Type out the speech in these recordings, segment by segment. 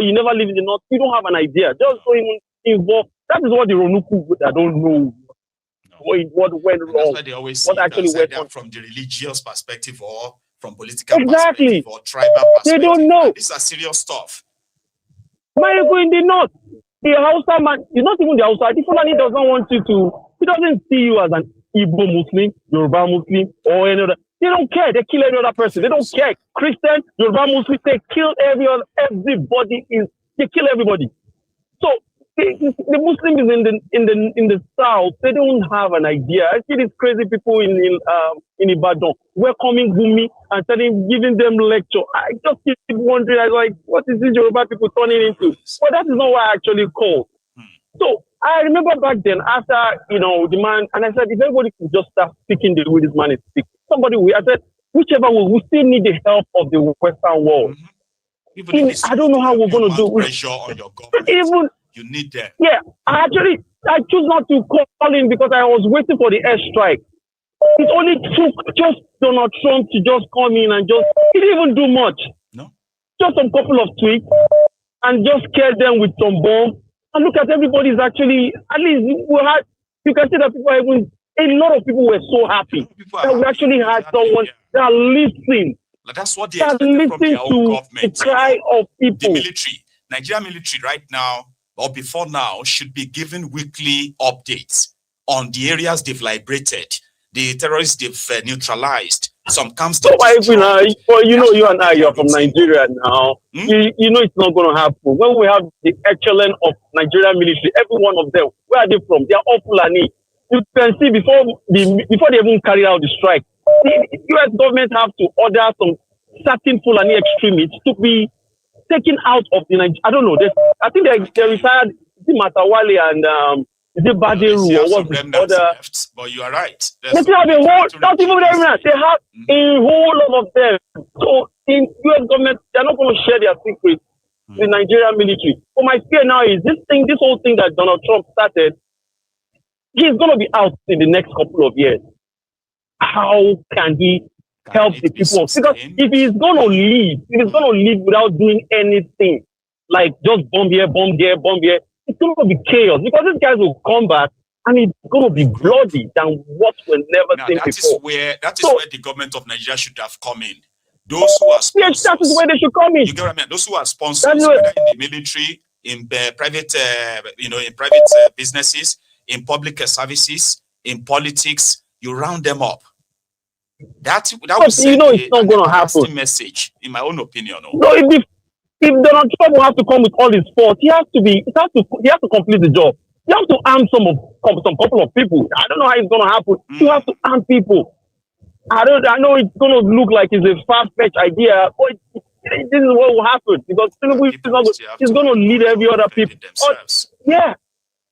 you never live in the north, you don't have an idea. Just so involved. That is what the Ronuku that don't know what went wrong. That's why they always see what actually went on from the religious perspective or from political exactly. perspective or tribal perspective. They don't know. These are serious stuff. Maiyegun in the north, the Hausa man, it's not even the Hausa. The Fulani does not want you to. He doesn't see you as an Igbo Muslim, Yoruba Muslim, or any other. They don't care. They kill every other person. They don't care. Christian, Yoruba Muslim, they kill everybody. They kill everybody. So the Muslims in the south, they don't have an idea. I see these crazy people in Ibadan welcoming Gumi and giving them lecture. I just keep wondering, like, what is this Yoruba people turning into? But that is not what I actually called. So I remember back then, after the man, and I said, if everybody could just start speaking the way this man is speaking, I said, whichever way, we still need the help of the Western world. I don't know how we're going to do it. Pressure on your government. You need them. Yeah, I choose not to call in because I was waiting for the airstrike. It only took just Donald Trump to just come in and he didn't even do much. No. Just some couple of tweets and just scare them with some bombs. And look at everybody's actually, at least you can see that a lot of people were so happy that we actually had someone that listened. That's what they expected from their own government. The cry of people. The military, Nigeria military right now, or before now, should be given weekly updates on the areas they've liberated, the terrorists they've neutralized, some camps. So you and I, you're from Nigeria now. You know it's not going to happen. When we have the echelon of Nigerian military, every one of them, where are they from? They are all Fulani. You can see before they even carry out the strike, the U.S. government have to order some certain Fulani extremists to be taken out of the Nigeria. I don't know. I think they retired Matawale and is it Badiru or what's the other? But you are right. They have a whole, not even remnants. They have a whole lot of them. So in U.S. government, they're not going to share their secrets with the Nigerian military. But my fear now is this whole thing that Donald Trump started, he's going to be out in the next couple of years. How can he help the people? Because if he's going to leave without doing anything, like just bomb here, it's going to be chaos. Because these guys will come back and it's going to be bloody than what we've never seen before. That is where the government of Nigeria should have come in. Those who are sponsors, that is where they should come in. You get what I mean? Those who are sponsors, whether in the military, in private, in private businesses, in public services, in politics, you round them up. That was it's not going to happen. Message, in my own opinion. No, if Donald Trump will have to come with all his force, he has to complete the job. You have to arm some couple of people. I don't know how it's going to happen. You have to arm people. I know it's going to look like it's a far-fetched idea, but this is what will happen because Tinubu is going to lead every other people. Yeah,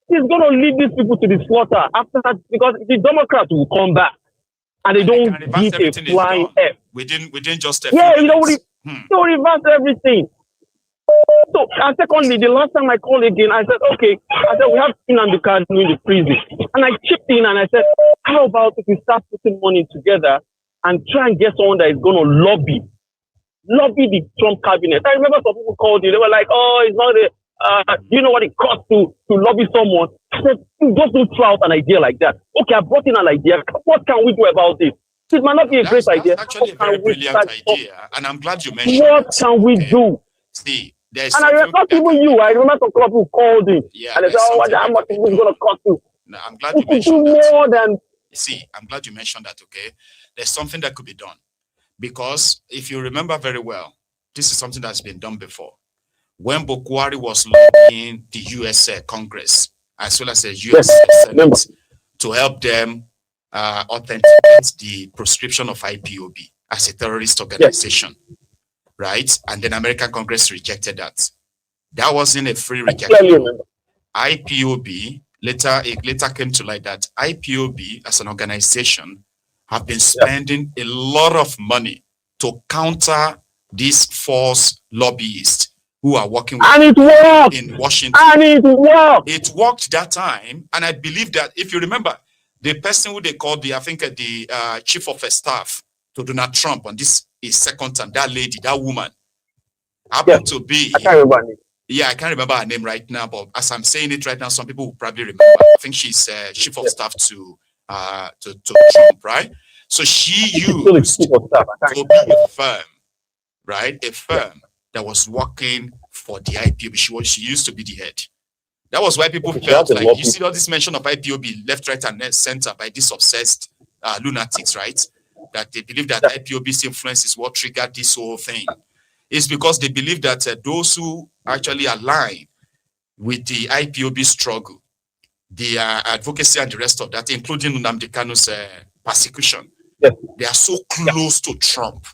he's going to lead these people to the slaughter after that because the Democrats will come back and they don't give a flying F. Within just a they'll reverse everything. So, and secondly, the last time I called again, I said, we have Nnamdi Kanu in the prison. And I chipped in and I said, how about if we start putting money together and try and get someone that is going to lobby the Trump cabinet. I remember some people called you, they were like, oh, it's not do you know what it costs to lobby someone? I said, just don't throw out an idea like that. Okay, I brought in an idea. What can we do about this? It might not be a great idea. That's actually a very brilliant idea. And I'm glad you mentioned what can we do? See, and I remember even you. I remember some people called in. Yeah, and they said, how much is going to cost you? No, I'm glad you mentioned that. More than... See, I'm glad you mentioned that, okay? There's something that could be done. Because if you remember very well, this is something that's been done before. When Bukwari was lobbying the U.S. Congress, as well as the U.S. Senate, to help them authenticate the proscription of IPOB as a terrorist organization, right? And then American Congress rejected that. That wasn't a free rejection. IPOB, it later came to light that IPOB as an organization have been spending a lot of money to counter these false lobbyists who are working with in Washington. And it worked. It worked that time. And I believe that if you remember, the person who they called the chief of staff to Donald Trump on this is second time, that lady, that woman happened to be Yeah, I can't remember her name right now, but as I'm saying it right now, some people will probably remember. I think she's chief of staff to Trump, right? So she used to be a firm, right? A firm that was working for the IPOB. She used to be the head. That was why people felt like, you see all this mention of IPOB left, right, and center by these obsessed lunatics, right? That they believe that IPOB's influence is what triggered this whole thing. It's because they believe that those who actually align with the IPOB struggle, the advocacy and the rest of that, including Nnamdi Kanu's persecution, they are so close to Trump.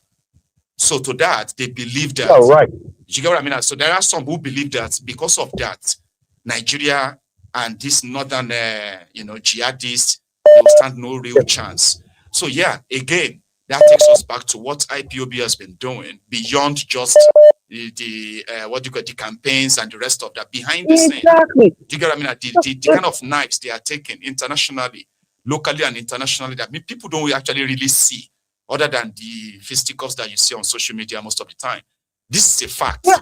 So to that, they believe that. Right. You get what I mean? So there are some who believe that because of that, Nigeria and this northern, jihadists, they will stand no real chance. So yeah, again, that takes us back to what IPOB has been doing beyond just the campaigns and the rest of that behind the scene. Do you get what I mean? The kind of knives they are taking internationally, locally and internationally, that people don't actually really see, other than the fisticuffs that you see on social media most of the time. This is a fact. Yeah.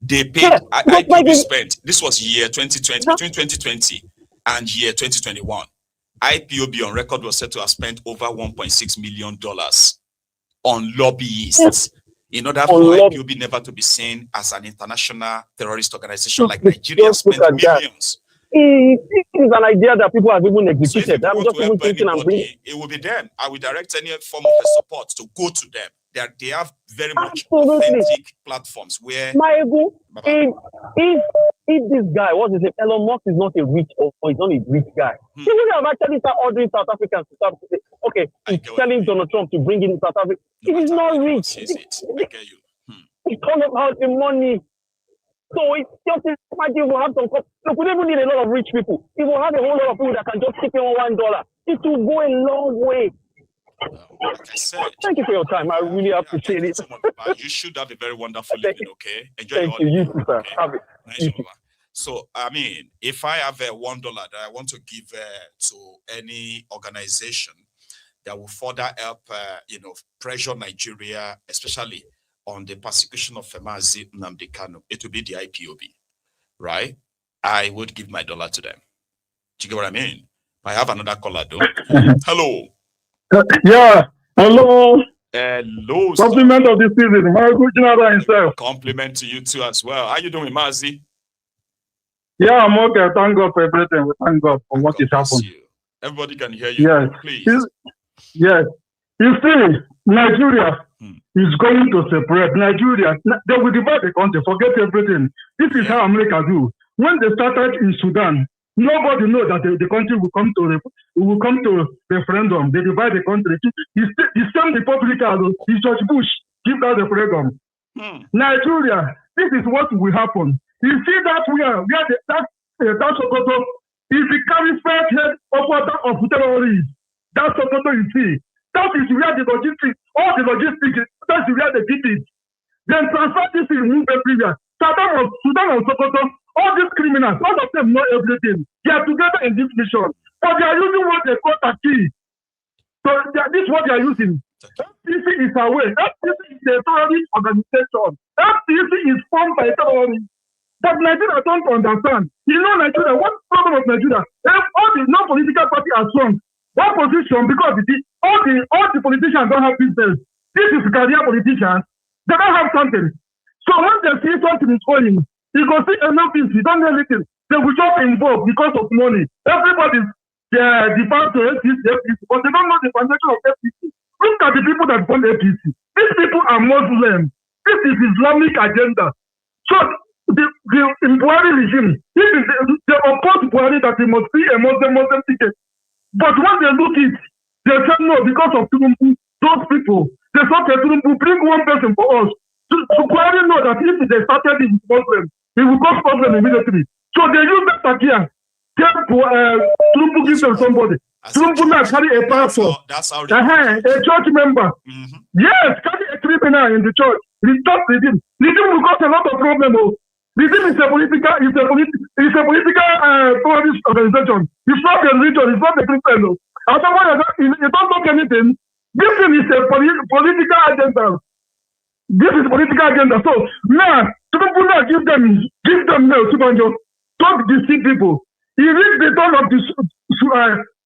They paid, IPOB spent, this was year 2020, between 2020 and year 2021. IPOB on record was said to have spent over $1.6 million on lobbyists in order for IPOB never to be seen as an international terrorist organization like Nigeria spent millions. It is an idea that people have even executed. So I'm just even thinking it will be them. I will direct any form of support to go to them. They have very much authentic platforms where if this guy, what is it, Elon Musk is not a rich or he's not a rich guy. He would have actually started ordering South Africans to start to say, okay, he's telling Donald Trump to bring in South Africa. It is not rich. I get you. It's all about the money. So it's just imagine we'll have some. Look, we don't even need a lot of rich people. If we have a whole lot of people that can just chip in $1, it will go a long way. Like I said, thank you for your time. I really appreciate it. So much, you should have a very wonderful evening, okay? Enjoy thank you. You too, sir. Okay? Have it. Nice. So, I mean, if I have $1 that I want to give to any organization that will further help, pressure Nigeria, especially on the persecution of Mazi Nnamdi Kanu, it will be the IPOB, right? I would give my dollar to them. Do you get what I mean? I have another caller, though. Hello. Yeah, hello. Hello. Compliment of the season, Maiyegun General himself. Compliment to you too as well. How you doing, Mazi? Yeah, I'm okay. Thank God for everything. Thank God for what is happening. Everybody can hear you. Yes, please. Yes. You see, Nigeria is going to separate. Nigeria, they will divide the country, forget everything. This is how America do. When they started in Sudan, nobody knows that the country will come to referendum. They divide the country. The same Republican, George Bush, give that referendum. Nigeria, this is what will happen. You see that that's Sokoto is the carry first head of terrorists. That's Sokoto you see. That is where the logistics, all the logistics, that's where they did it. Then transfer this in move everywhere. Sudan and Sokoto, all these criminals, all of them know everything. They are together in this mission. But they are using what they call Taki. So this is what they are using. FTC is away. FTC is a terrorist organization. FTC is formed by terrorists. But Nigeria don't understand. You know Nigeria, what problem of Nigeria? All the non-political party are strong. One position because all the politicians don't have business. This is career politicians. They don't have something. So when they see something is going, you go see enough things, you don't know anything. They will just involve because of money. Everybody's defined to FTC, but they don't know the foundation of FTC. Look at the people that fund FTC. These people are Muslims. This is Islamic agenda. So the Buhari regime, they oppose Buhari that he must be a Muslim ticket. But when they look it, they say no because of Tinubu. Those people, they say Tinubu bring one person for us. So Buhari know that if they started with Muslim, he will cause problem immediately. So they use that idea. Tinubu gives them somebody. Tinubu now carry a pastor. That's how a church member. Yes, carry a criminal in the church. Stop redeem. Redeem will cause a lot of problems. Redeem is a political terrorist organization. It's not a religion. It's not a Christian. Otherwise, you don't talk anything. This thing is a political agenda. This is political agenda. So now, Tinubu now give them mail to Banjo. Don't deceive people. He reached the turn of this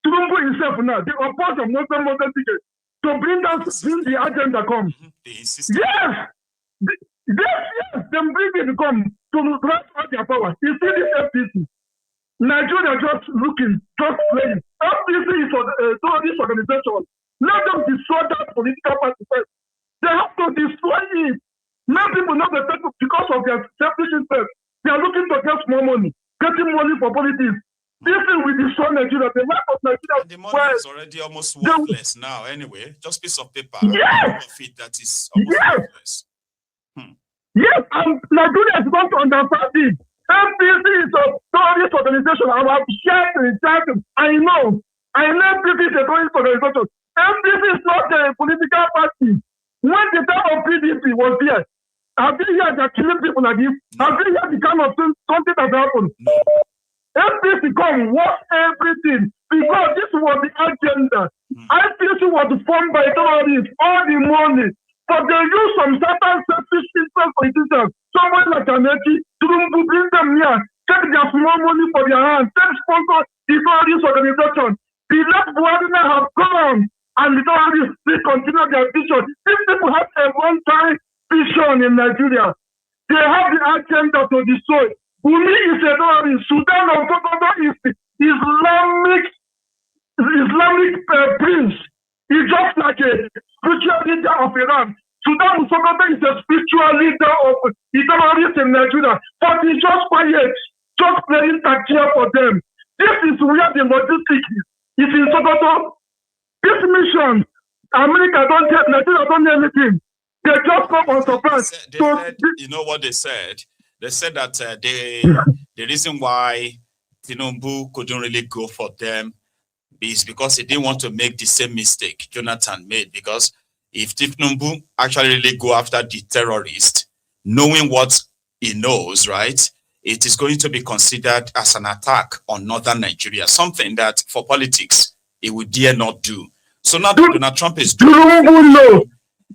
Tinubu himself now. They oppose the Muslim ticket to bring the agenda come. Yes. Yes. Them bring it come to grasp all their power. You see this FPC. Nigeria just looking, just playing. FPC is this organization. Let them destroy that political party first. They have to destroy it. Many people know the people because of their selfish interest. They are looking to get more money, getting money for politics. This thing will destroy Nigeria. The life of Nigeria. And the money is already almost worthless now. Anyway, just piece of paper. Yes. Profit that is almost worthless. Yes, and Nigeria is going to understand it. FPC is a terrorist organization. I have shared. I know FPC is a terrorist organization. FPC is not a political party. When the time of PDP was there, have you heard that killing people like this? Have you heard the kind of something that happened? No. FPC come watch everything because this was the agenda. FPC was formed by terrorists all the money. But they use some certain selfish interest politicians. Somebody like Amechi, Tinubu bring them here, take their small money for their hands, take sponsor the terrorist organization. The left Buhari have gone, and the terrorists still continue their vision. These people have a one-time vision in Nigeria. They have the agenda to destroy. Umi is a terrorist. Sudan of Sokoto is the Islamic prince. He's just like a spiritual leader of Iran. Sudan Sokoto is a spiritual leader of the terrorists in Nigeria. But he's just quiet, just playing tactics for them. This is where the logistics is. It's in Sokoto. This mission, America don't get, Nigeria don't do anything. They just come on surprise. You know what they said? They said that the reason why Tinubu couldn't really go for them is because he didn't want to make the same mistake Jonathan made. Because if Tinubu actually really go after the terrorist, knowing what he knows, right, it is going to be considered as an attack on northern Nigeria, something that for politics he would dare not do. So now Donald Trump is doing Tinubu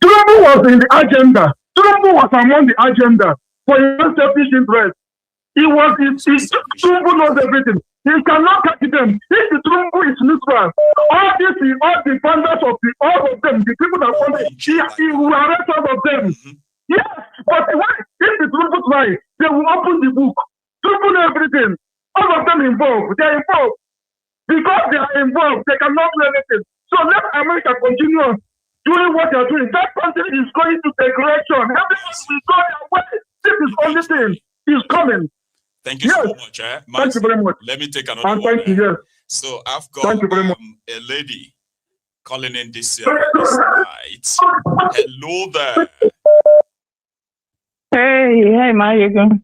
was in the agenda. Tinubu was among the agenda for his selfish interest. Tinubu knows everything. He cannot catch them. If the Tinubu is neutral, all the founders of all of them, the people that funded, he will arrest all of them. Yes, but if the Tinubu try, they will open the book. Tinubu know everything. All of them involved. They are involved. Because they are involved, they cannot do anything. So let America continue doing what they are doing. That country is going to take direction. Everything will go their way. This is only thing is coming. Thank you so much. Thank you very much. Let me take another one. Thank you, yes. So I've got a lady calling in this night. Hello there. Hey, Maiyegun.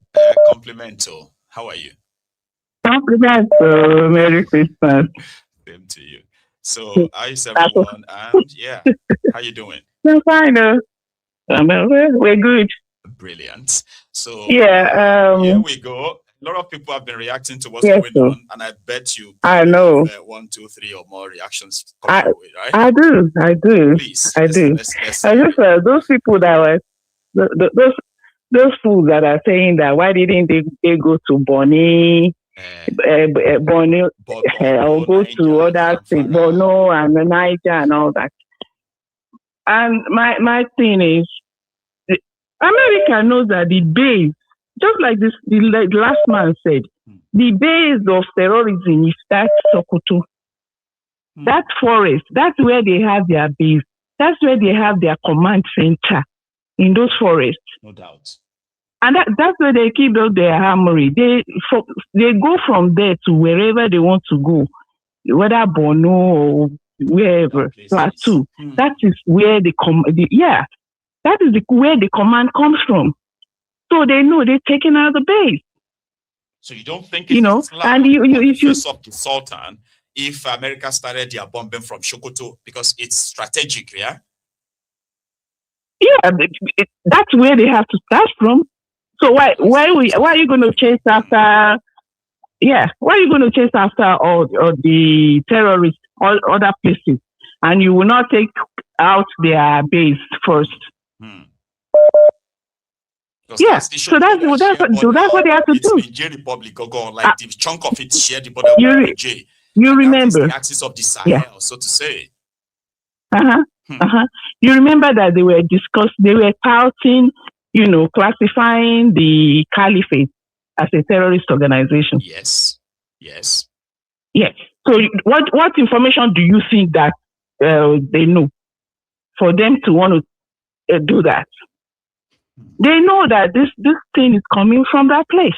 Complimento. How are you? Complimento. Merry Christmas. Same to you. So, how is everyone? And yeah, how you doing? I'm fine. We're good. Brilliant. So here we go. A lot of people have been reacting to what's going on, and I bet you. I know. 1, 2, 3 or more reactions coming your way, right? I do. Please, I do. Let's I just those people that were those fools that are saying that why didn't they go to Bonny, Bonny, or go to other states, Borno and Niger and all that. And my thing is, America knows that the base, just like the last man said, the base of terrorism is that Sokoto, that forest. That's where they have their base. That's where they have their command center, in those forests. No doubt. And that's where they keep all their armory. They go from there to wherever they want to go, whether Borno or wherever, Plateau. That is where that is where the command comes from. So they know they're taking out the base. So you don't think it's and if you of the Sultan, if America started their bombing from Sokoto, because it's strategic, yeah? Yeah, that's where they have to start from. So why are you going to chase after? Yeah, why are you going to chase after all the terrorists, all other places, and you will not take out their base first? Yeah, so that's what they have to do. Niger Republic or go like the chunk of it shared the border with Niger. You remember the axis of the Sahel, so to say. You remember that they were touting, classifying the caliphate as a terrorist organization. Yes. So what information do you think that they know for them to want to do that? They know that this thing is coming from that place,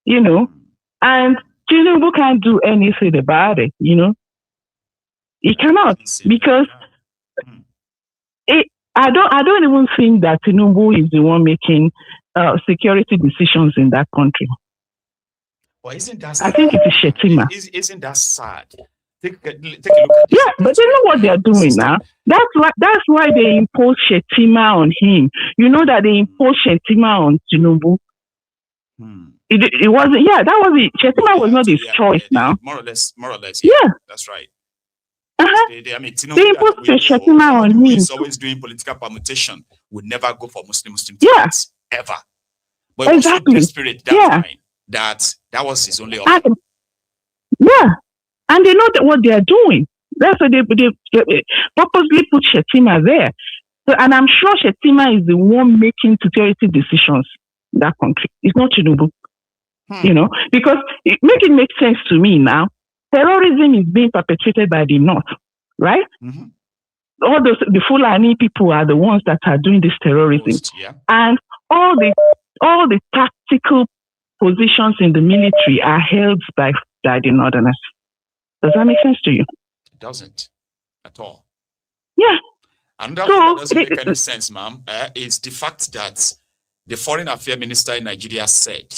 and Tinubu can't do anything about it, He cannot, because I don't even think that Tinubu is the one making security decisions in that country. Well, isn't that sad? I think it is Shettima. Isn't that sad? Take a look at this. Yeah, but they know what they're doing now. That's why they impose Shettima on him. You know that they imposed Shettima on Tinubu. It wasn't. Yeah, that was it. Shettima was not his choice now. More or less. Yeah, that's right. They imposed Shettima on him. He's always doing political permutation. Would never go for Muslim tickets ever. But exactly. He was so desperate that time that was his only option. And they know what they are doing. That's why they purposely put Shettima there. So, and I'm sure Shettima is the one making security decisions in that country. It's not Tinubu. Because it makes sense to me now. Terrorism is being perpetrated by the North, right? All the Fulani people are the ones that are doing this terrorism. And all the tactical positions in the military are held by the Northerners. Does that make sense to you? It doesn't at all. Yeah. And that doesn't make any sense, ma'am. Is the fact that the Foreign Affairs Minister in Nigeria said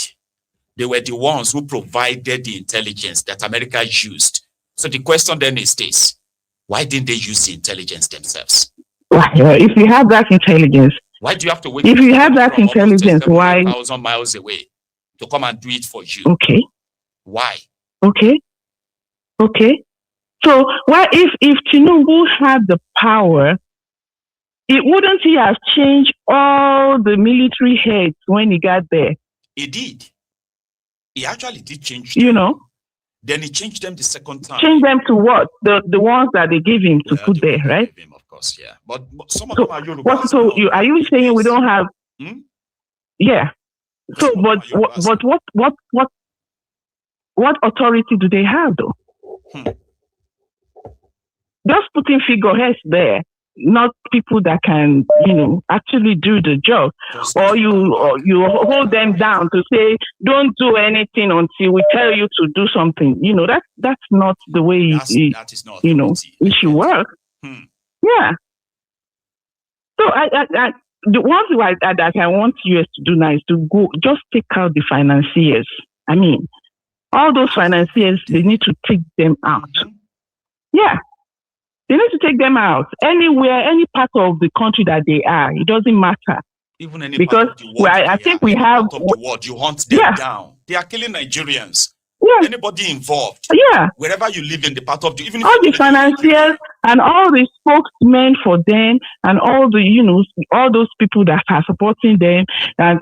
they were the ones who provided the intelligence that America used. So the question then is this: why didn't they use the intelligence themselves? If you have that intelligence, why do you have to wait? If you have that intelligence, why 1,000 miles away to come and do it for you? Okay. Why? Okay. So why, if Tinubu had the power, wouldn't he have changed all the military heads when he got there? He did. He actually did change them. Then he changed them the second time. Change them to what? The ones that they gave him to put there, right? Him, of course, yeah. But some of them are Yorubas. So are you saying we don't have? Yeah. So, but what authority do they have, though? Just putting figureheads there, not people that can, actually do the job. Or you hold them down to say, don't do anything until we tell you to do something. That's not the way that is not it should work. Yeah. So the one thing that I want US to do now is to go just take out the financiers. I mean, all those financiers, they need to take them out. Yeah. They need to take them out. Anywhere, any part of the country that they are, it doesn't matter. Even any because part of the world I think we have part of the world, you hunt them down. They are killing Nigerians. Yeah. Anybody involved. Yeah. Wherever you live in the part of the even all the financiers and all the spokesmen for them and all the all those people that are supporting them, and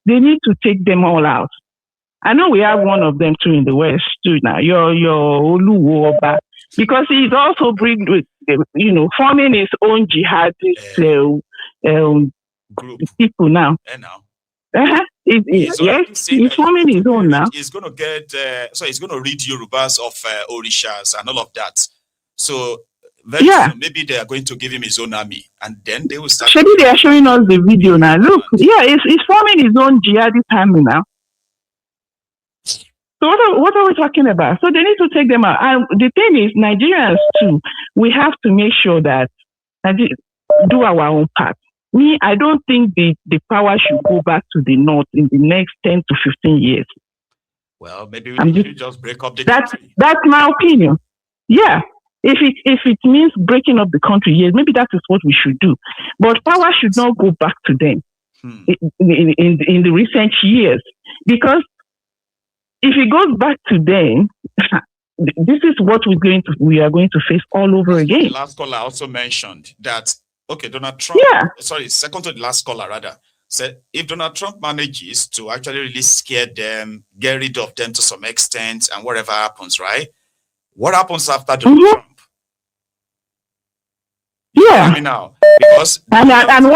they need to take them all out. I know we have one of them too in the West too now. Your Oluwoba, because he's also forming his own jihadist group people now. He's forming his own now. He's going to get he's going to read Yorubas of Orishas and all of that. So very soon, maybe they are going to give him his own army, and then they will start. Maybe they are showing us the video now. Look, he's forming his own jihadist army now. So what are we talking about? So they need to take them out. And the thing is, Nigerians too, we have to make sure that do our own part. I don't think the power should go back to the North in the next 10 to 15 years. Well, maybe we should just break up the country. That's my opinion. Yeah. If it means breaking up the country, yes, maybe that is what we should do. But power should not go back to them in the recent years. Because if it goes back to them, this is what we are going to face all over again. The last caller also mentioned that Okay, Donald Trump. Yeah. Sorry, second to the last caller, rather. Said if Donald Trump manages to actually really scare them, get rid of them to some extent, and whatever happens, right? What happens after Donald Trump? Yeah. I mean now, because and